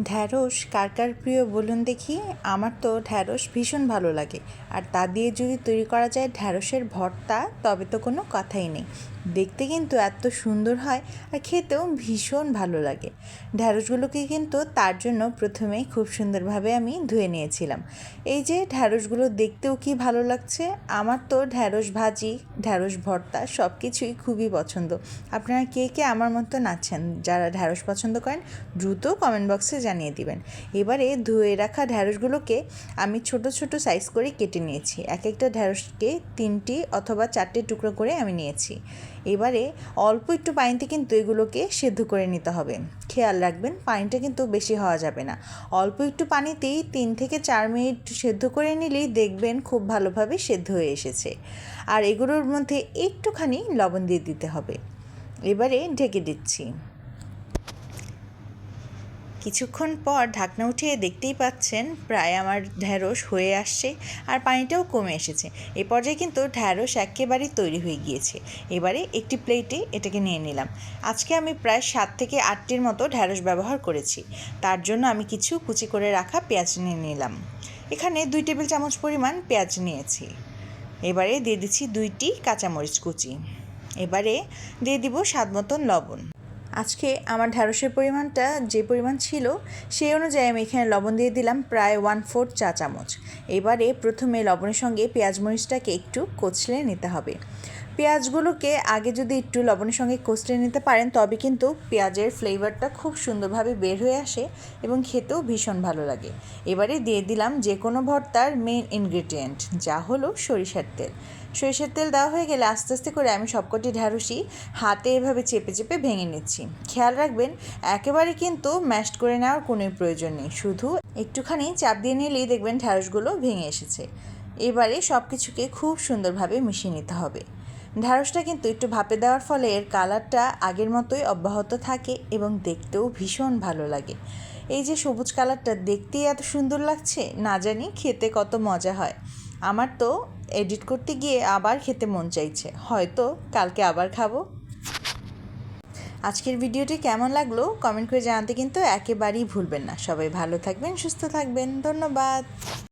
ঢ্যাঁড়স কার কার প্রিয় বলুন দেখি। আমার তো ঢ্যাঁড়স ভীষণ ভালো লাগে, আর তা দিয়ে যদি তৈরি করা যায় ঢ্যাঁড়সের ভর্তা তবে তো কোনো কথাই নেই। দেখতে কিন্তু এত সুন্দর হয় আর খেতেও ভীষণ ভালো লাগে। ঢ্যাঁড়সগুলোকে কিন্তু তার জন্য প্রথমেই খুব সুন্দরভাবে আমি ধুয়ে নিয়েছিলাম। এই যে ঢ্যাঁড়সগুলো দেখতেও কি ভালো লাগছে। আমার তো ঢ্যাঁড়স ভাজি, ঢ্যাঁড়স ভর্তা সব কিছুই খুবই পছন্দ। আপনারা কে কে আমার মতো আছেন যারা ঢ্যাঁড়স পছন্দ করেন, দ্রুত কমেন্ট বক্সে জানিয়ে দিবেন। এবারে ধুয়ে রাখা ঢ্যাঁড়সগুলোকে আমি ছোট ছোট সাইজ করে কেটে নিয়েছি। এক একটা ঢ্যাঁড়সকে 3টি অথবা 4টে টুকরো করে আমি নিয়েছি। এবারে অল্প একটু পানিতে কিন্তু এগুলোকে সেদ্ধ করে নিতে হবে। খেয়াল রাখবেন পানিটা কিন্তু বেশি হওয়া যাবে না। অল্প একটু পানিতেই 3 থেকে 4 মিনিট সেদ্ধ করে নিলেই দেখবেন খুব ভালোভাবে সেদ্ধ হয়ে এসেছে। আর এগুলোর মধ্যে একটুখানি লবণ দিয়ে দিতে হবে। এবারে ঢেকে দিচ্ছি। কিছুক্ষণ পর ঢাকনা উঠিয়ে দেখতেই পাচ্ছেন প্রায় আমার ঢ্যাঁড়স হয়ে আসছে আর পানিটাও কমে এসেছে। এ পর্যায়ে কিন্তু ঢ্যাঁড়স একেবারেই তৈরি হয়ে গিয়েছে। এবারে একটি প্লেটে এটাকে নিয়ে নিলাম। আজকে আমি প্রায় 7 থেকে 8টির মতো ঢ্যাঁড়স ব্যবহার করেছি। তার জন্য আমি কিছু কুচি করে রাখা পেঁয়াজ নিয়ে নিলাম। এখানে 2 টেবিল চামচ পরিমাণ পেঁয়াজ নিয়েছি। এবারে দিয়ে দিচ্ছি 2টি কাঁচামরিচ কুচি। এবারে দিয়ে দিব স্বাদ মতন লবণ। আজকে আমার ঢ্যাঁড়সের পরিমাণটা যে পরিমাণ ছিল সেই অনুযায়ী আমি এখানে লবণ দিয়ে দিলাম প্রায় 1/4 চা চামচ। এবারে প্রথমে লবণের সঙ্গে পেঁয়াজ মরিচটাকে একটু কচলে নিতে হবে। পেঁয়াজগুলোকে আগে যদি একটু লবণের সঙ্গে কচলে নিতে পারেন তবে কিন্তু পেঁয়াজের ফ্লেভারটা খুব সুন্দরভাবে বের হয়ে আসে এবং খেতেও ভীষণ ভালো লাগে। এবারে দিয়ে দিলাম যে কোনো ভর্তার মেইন ইনগ্রেডিয়েন্ট, যা হলো সরিষার তেল। সরিষার তেল দেওয়া হয়ে গেলে আস্তে আস্তে করে আমি সবকটি ঢ্যাঁড়সই হাতে এভাবে চেপে চেপে ভেঙে নিচ্ছি। খেয়াল রাখবেন একেবারে কিন্তু ম্যাশড করে নেওয়ার কোনো প্রয়োজন নেই, শুধু একটুখানি চাপ দিয়ে নিলেই দেখবেন ঢ্যাঁড়সগুলো ভেঙে এসেছে। এবারে সব কিছুকে খুব সুন্দরভাবে মিশিয়ে নিতে হবে। ঢ্যাঁড়সটা কিন্তু একটু ভাপে দেওয়ার ফলে এর কালারটা আগের মতোই অব্যাহত থাকে এবং দেখতেও ভীষণ ভালো লাগে। এই যে সবুজ কালারটা দেখতেই এত সুন্দর লাগছে, না জানি খেতে কত মজা হয়। আমার তো এডিট করতে গিয়ে আবার খেতে মন চাইছে, হয়তো কালকে আবার খাবো। আজকের ভিডিওটি কেমন লাগলো কমেন্ট করে জানাতে কিন্তু একেবারেই ভুলবেন না। সবাই ভালো থাকবেন, সুস্থ থাকবেন। ধন্যবাদ।